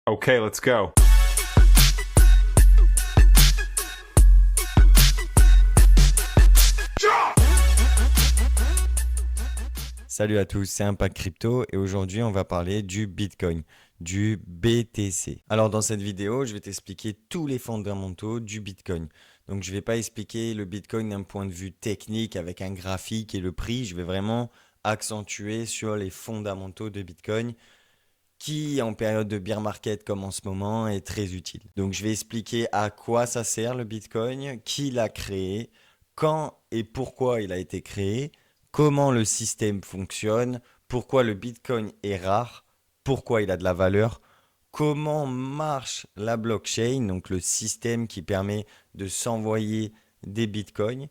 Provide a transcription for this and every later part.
Okay, let's go. Salut à tous, c'est Impact Crypto et aujourd'hui on va parler du Bitcoin, du BTC. Alors dans cette vidéo, je vais t'expliquer tous les fondamentaux du Bitcoin. Donc je ne vais pas expliquer le Bitcoin d'un point de vue technique avec un graphique et le prix, je vais vraiment accentuer sur les fondamentaux de Bitcoin qui en période de bear market comme en ce moment est très utile. Donc je vais expliquer à quoi ça sert le Bitcoin, qui l'a créé, quand et pourquoi il a été créé, comment le système fonctionne, pourquoi le Bitcoin est rare, pourquoi il a de la valeur, comment marche la blockchain, donc le système qui permet de s'envoyer des Bitcoins,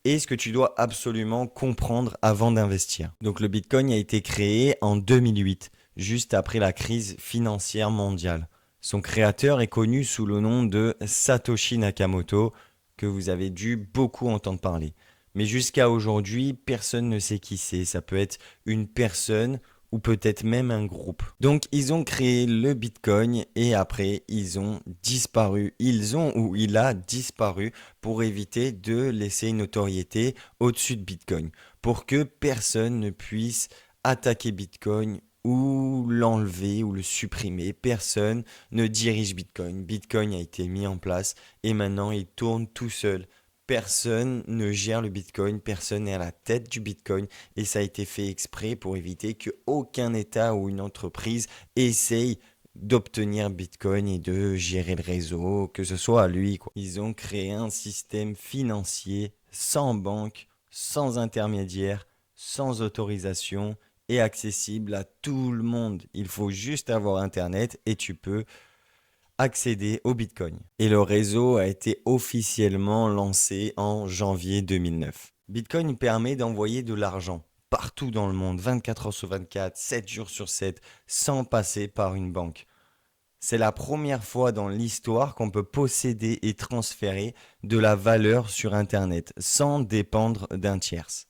et ce que tu dois absolument comprendre avant d'investir. Donc le Bitcoin a été créé en 2008, juste après la crise financière mondiale. Son créateur est connu sous le nom de Satoshi Nakamoto, que vous avez dû beaucoup entendre parler. Mais jusqu'à aujourd'hui, personne ne sait qui c'est. Ça peut être une personne ou peut-être même un groupe. Donc ils ont créé le Bitcoin et après ils ont disparu. Il a disparu pour éviter de laisser une notoriété au-dessus de Bitcoin. Pour que personne ne puisse attaquer Bitcoin ou l'enlever ou le supprimer. Personne ne dirige Bitcoin. Bitcoin a été mis en place et maintenant il tourne tout seul. Personne ne gère le Bitcoin, personne n'est à la tête du Bitcoin et ça a été fait exprès pour éviter qu'aucun État ou une entreprise essaye d'obtenir Bitcoin et de gérer le réseau, que ce soit à lui, quoi. Ils ont créé un système financier sans banque, sans intermédiaire, sans autorisation et accessible à tout le monde. Il faut juste avoir Internet et tu peux accéder au Bitcoin. Et le réseau a été officiellement lancé en janvier 2009. Bitcoin permet d'envoyer de l'argent partout dans le monde, 24 heures sur 24, 7 jours sur 7, sans passer par une banque. C'est la première fois dans l'histoire qu'on peut posséder et transférer de la valeur sur Internet sans dépendre d'un tierce.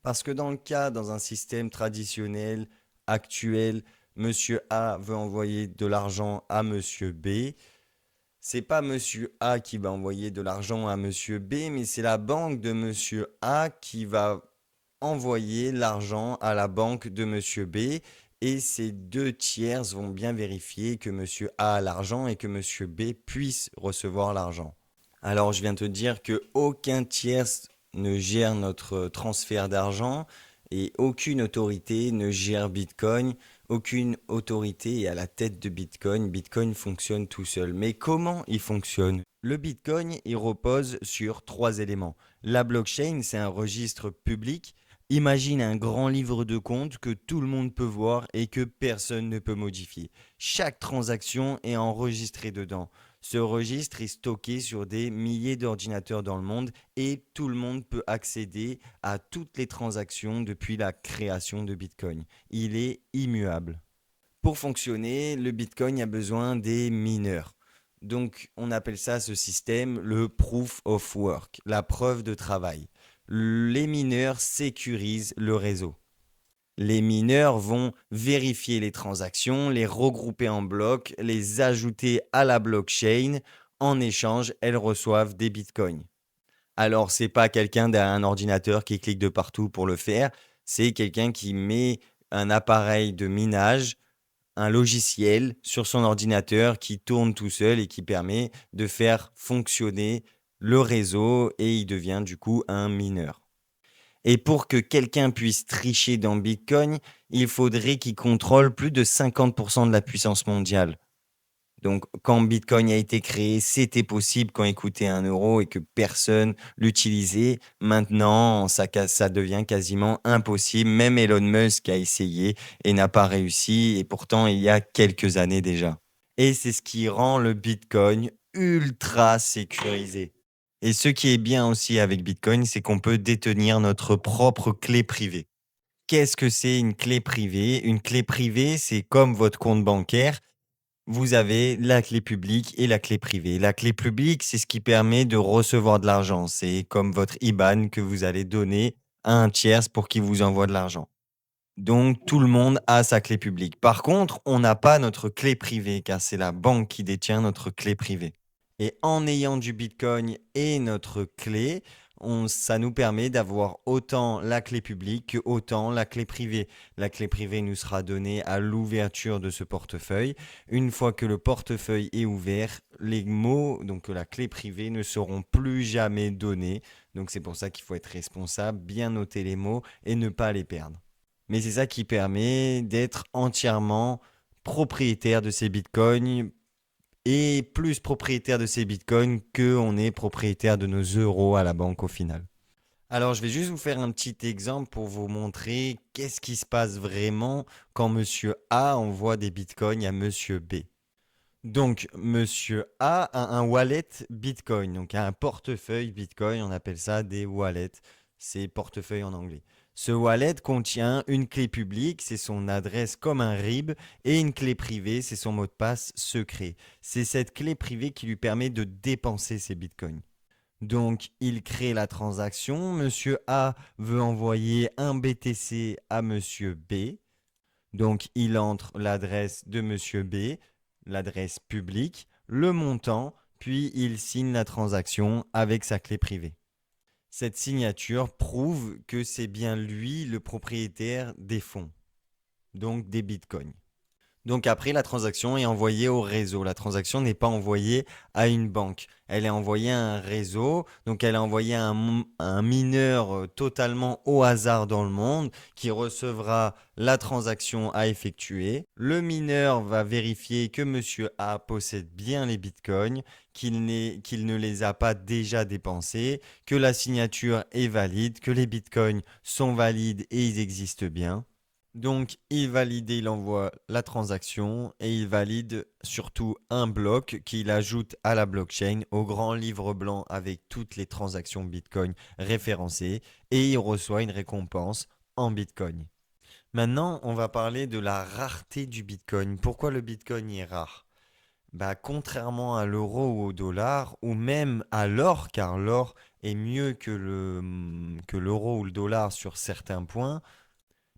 Parce que dans un système traditionnel, actuel, Monsieur A veut envoyer de l'argent à Monsieur B. C'est pas Monsieur A qui va envoyer de l'argent à Monsieur B, mais c'est la banque de Monsieur A qui va envoyer l'argent à la banque de Monsieur B. Et ces deux tiers vont bien vérifier que Monsieur A a l'argent et que Monsieur B puisse recevoir l'argent. Alors je viens de te dire que aucun tiers ne gère notre transfert d'argent et aucune autorité ne gère Bitcoin. Aucune autorité est à la tête de Bitcoin. Bitcoin fonctionne tout seul. Mais comment il fonctionne? Le Bitcoin, il repose sur 3 éléments. La blockchain, c'est un registre public. Imagine un grand livre de compte que tout le monde peut voir et que personne ne peut modifier. Chaque transaction est enregistrée dedans. Ce registre est stocké sur des milliers d'ordinateurs dans le monde et tout le monde peut accéder à toutes les transactions depuis la création de Bitcoin. Il est immuable. Pour fonctionner, le Bitcoin a besoin des mineurs. Donc on appelle ça ce système le proof of work, la preuve de travail. Les mineurs sécurisent le réseau. Les mineurs vont vérifier les transactions, les regrouper en blocs, les ajouter à la blockchain. En échange, elles reçoivent des bitcoins. Alors, c'est pas quelqu'un d'un ordinateur qui clique de partout pour le faire. C'est quelqu'un qui met un appareil de minage, un logiciel sur son ordinateur qui tourne tout seul et qui permet de faire fonctionner le réseau et il devient du coup un mineur. Et pour que quelqu'un puisse tricher dans Bitcoin, il faudrait qu'il contrôle plus de 50% de la puissance mondiale. Donc, quand Bitcoin a été créé, c'était possible quand il coûtait 1 € et que personne l'utilisait. Maintenant, ça devient quasiment impossible. Même Elon Musk a essayé et n'a pas réussi. Et pourtant, il y a quelques années déjà. Et c'est ce qui rend le Bitcoin ultra sécurisé. Et ce qui est bien aussi avec Bitcoin, c'est qu'on peut détenir notre propre clé privée. Qu'est-ce que c'est une clé privée? Une clé privée, c'est comme votre compte bancaire. Vous avez la clé publique et la clé privée. La clé publique, c'est ce qui permet de recevoir de l'argent. C'est comme votre IBAN que vous allez donner à un tiers pour qu'il vous envoie de l'argent. Donc, tout le monde a sa clé publique. Par contre, on n'a pas notre clé privée, car c'est la banque qui détient notre clé privée. Et en ayant du Bitcoin et notre clé, ça nous permet d'avoir autant la clé publique que autant la clé privée. La clé privée nous sera donnée à l'ouverture de ce portefeuille. Une fois que le portefeuille est ouvert, les mots, donc la clé privée, ne seront plus jamais donnés. Donc c'est pour ça qu'il faut être responsable, bien noter les mots et ne pas les perdre. Mais c'est ça qui permet d'être entièrement propriétaire de ces bitcoins et plus propriétaire de ces bitcoins qu'on est propriétaire de nos euros à la banque au final. Alors, je vais juste vous faire un petit exemple pour vous montrer qu'est-ce qui se passe vraiment quand Monsieur A envoie des bitcoins à Monsieur B. Donc, Monsieur A a un wallet Bitcoin, donc un portefeuille Bitcoin, on appelle ça des wallets, c'est portefeuille en anglais. Ce wallet contient une clé publique, c'est son adresse comme un RIB, et une clé privée, c'est son mot de passe secret. C'est cette clé privée qui lui permet de dépenser ses Bitcoins. Donc, il crée la transaction, Monsieur A veut envoyer un BTC à Monsieur B, donc, il entre l'adresse de Monsieur B, l'adresse publique, le montant, puis il signe la transaction avec sa clé privée. Cette signature prouve que c'est bien lui le propriétaire des fonds, donc des bitcoins. Donc après, la transaction est envoyée au réseau. La transaction n'est pas envoyée à une banque. Elle est envoyée à un réseau. Donc elle est envoyée à un mineur totalement au hasard dans le monde qui recevra la transaction à effectuer. Le mineur va vérifier que Monsieur A possède bien les bitcoins, qu'il ne les a pas déjà dépensés, que la signature est valide, que les bitcoins sont valides et ils existent bien. Donc, il envoie la transaction et il valide surtout un bloc qu'il ajoute à la blockchain, au grand livre blanc avec toutes les transactions Bitcoin référencées et il reçoit une récompense en Bitcoin. Maintenant, on va parler de la rareté du Bitcoin. Pourquoi le Bitcoin est rare? Bah, contrairement à l'euro ou au dollar, ou même à l'or, car l'or est mieux que l'euro ou le dollar sur certains points,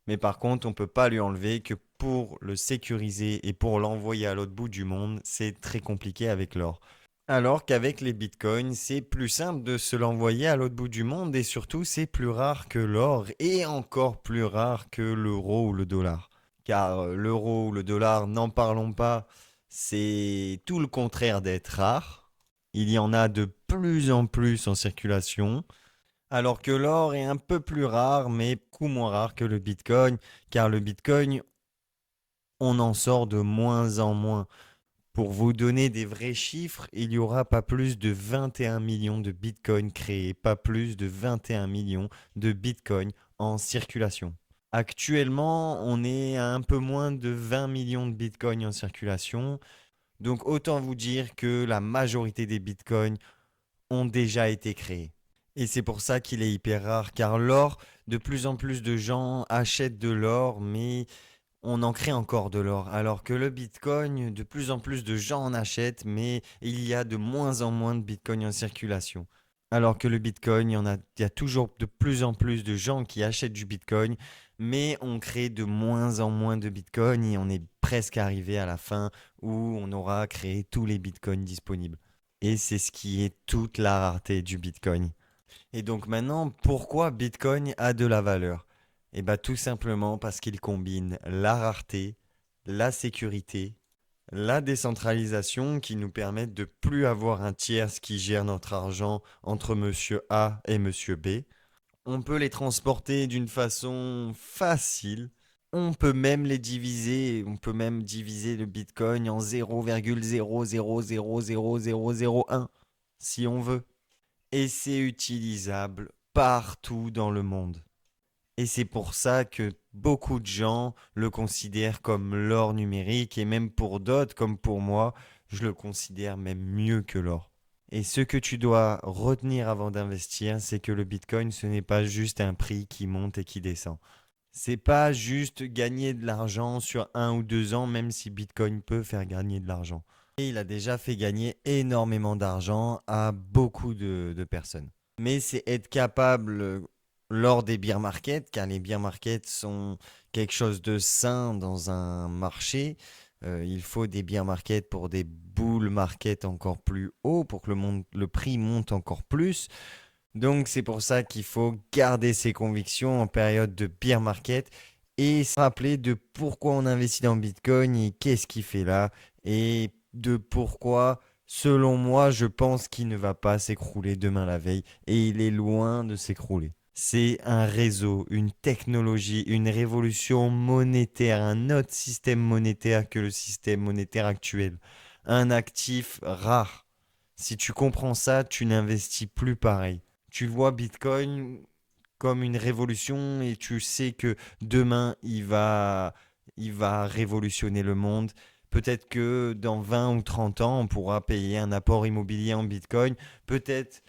mais par contre, on ne peut pas lui enlever que pour le sécuriser et pour l'envoyer à l'autre bout du monde, c'est très compliqué avec l'or. Alors qu'avec les bitcoins, c'est plus simple de se l'envoyer à l'autre bout du monde et surtout, c'est plus rare que l'or et encore plus rare que l'euro ou le dollar. Car l'euro ou le dollar, n'en parlons pas, c'est tout le contraire d'être rare. Il y en a de plus en plus en circulation. Alors que l'or est un peu plus rare, mais beaucoup moins rare que le Bitcoin, car le Bitcoin, on en sort de moins en moins. Pour vous donner des vrais chiffres, il n'y aura pas plus de 21 millions de Bitcoins créés, pas plus de 21 millions de Bitcoins en circulation. Actuellement, on est à un peu moins de 20 millions de Bitcoins en circulation. Donc autant vous dire que la majorité des Bitcoins ont déjà été créés. Et c'est pour ça qu'il est hyper rare, car l'or, de plus en plus de gens achètent de l'or, mais on en crée encore de l'or. Alors que le Bitcoin, de plus en plus de gens en achètent, mais il y a de moins en moins de Bitcoin en circulation. Alors que le Bitcoin, il y a toujours de plus en plus de gens qui achètent du Bitcoin, mais on crée de moins en moins de Bitcoin et on est presque arrivé à la fin où on aura créé tous les Bitcoins disponibles. Et c'est ce qui est toute la rareté du Bitcoin. Et donc maintenant, pourquoi Bitcoin a de la valeur? Eh bien tout simplement parce qu'il combine la rareté, la sécurité, la décentralisation qui nous permettent de plus avoir un tiers qui gère notre argent entre monsieur A et monsieur B. On peut les transporter d'une façon facile. On peut même les diviser, on peut même diviser le Bitcoin en 0,00000001 si on veut. Et c'est utilisable partout dans le monde. Et c'est pour ça que beaucoup de gens le considèrent comme l'or numérique et même pour d'autres, comme pour moi, je le considère même mieux que l'or. Et ce que tu dois retenir avant d'investir, c'est que le Bitcoin, ce n'est pas juste un prix qui monte et qui descend. C'est pas juste gagner de l'argent sur 1 ou 2 ans, même si Bitcoin peut faire gagner de l'argent. Et il a déjà fait gagner énormément d'argent à beaucoup de personnes. Mais c'est être capable lors des bear markets, car les bear markets sont quelque chose de sain dans un marché. Il faut des bear markets pour des bull markets encore plus hauts, pour que le prix monte encore plus. Donc c'est pour ça qu'il faut garder ses convictions en période de bear market et se rappeler de pourquoi on investit dans Bitcoin et qu'est-ce qu'il fait là et de pourquoi, selon moi, je pense qu'il ne va pas s'écrouler demain la veille et il est loin de s'écrouler. C'est un réseau, une technologie, une révolution monétaire, un autre système monétaire que le système monétaire actuel. Un actif rare. Si tu comprends ça, tu n'investis plus pareil. Tu vois Bitcoin comme une révolution et tu sais que demain, il va révolutionner le monde. Peut-être que dans 20 ou 30 ans, on pourra payer un apport immobilier en Bitcoin. Peut-être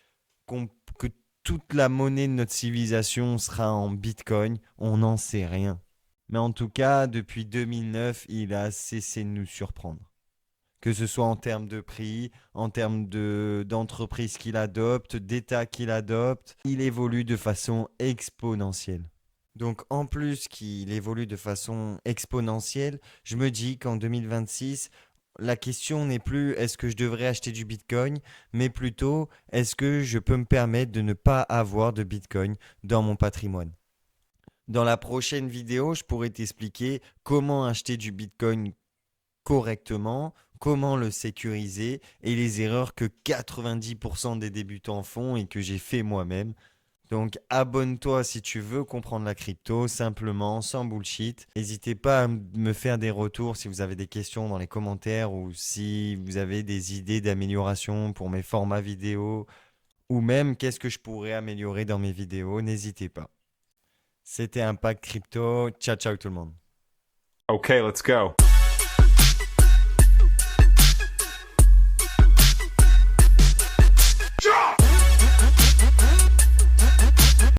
que toute la monnaie de notre civilisation sera en Bitcoin. On n'en sait rien. Mais en tout cas, depuis 2009, il a cessé de nous surprendre. Que ce soit en termes de prix, en termes d'entreprise qu'il adopte, d'État qu'il adopte, il évolue de façon exponentielle. Donc en plus qu'il évolue de façon exponentielle, je me dis qu'en 2026, la question n'est plus est-ce que je devrais acheter du Bitcoin, mais plutôt est-ce que je peux me permettre de ne pas avoir de Bitcoin dans mon patrimoine. Dans la prochaine vidéo, je pourrais t'expliquer comment acheter du Bitcoin correctement, comment le sécuriser et les erreurs que 90% des débutants font et que j'ai fait moi-même. Donc abonne-toi si tu veux comprendre la crypto, simplement, sans bullshit. N'hésitez pas à me faire des retours si vous avez des questions dans les commentaires ou si vous avez des idées d'amélioration pour mes formats vidéo ou même qu'est-ce que je pourrais améliorer dans mes vidéos, n'hésitez pas. C'était Impact Crypto. Ciao ciao tout le monde. Okay, let's go.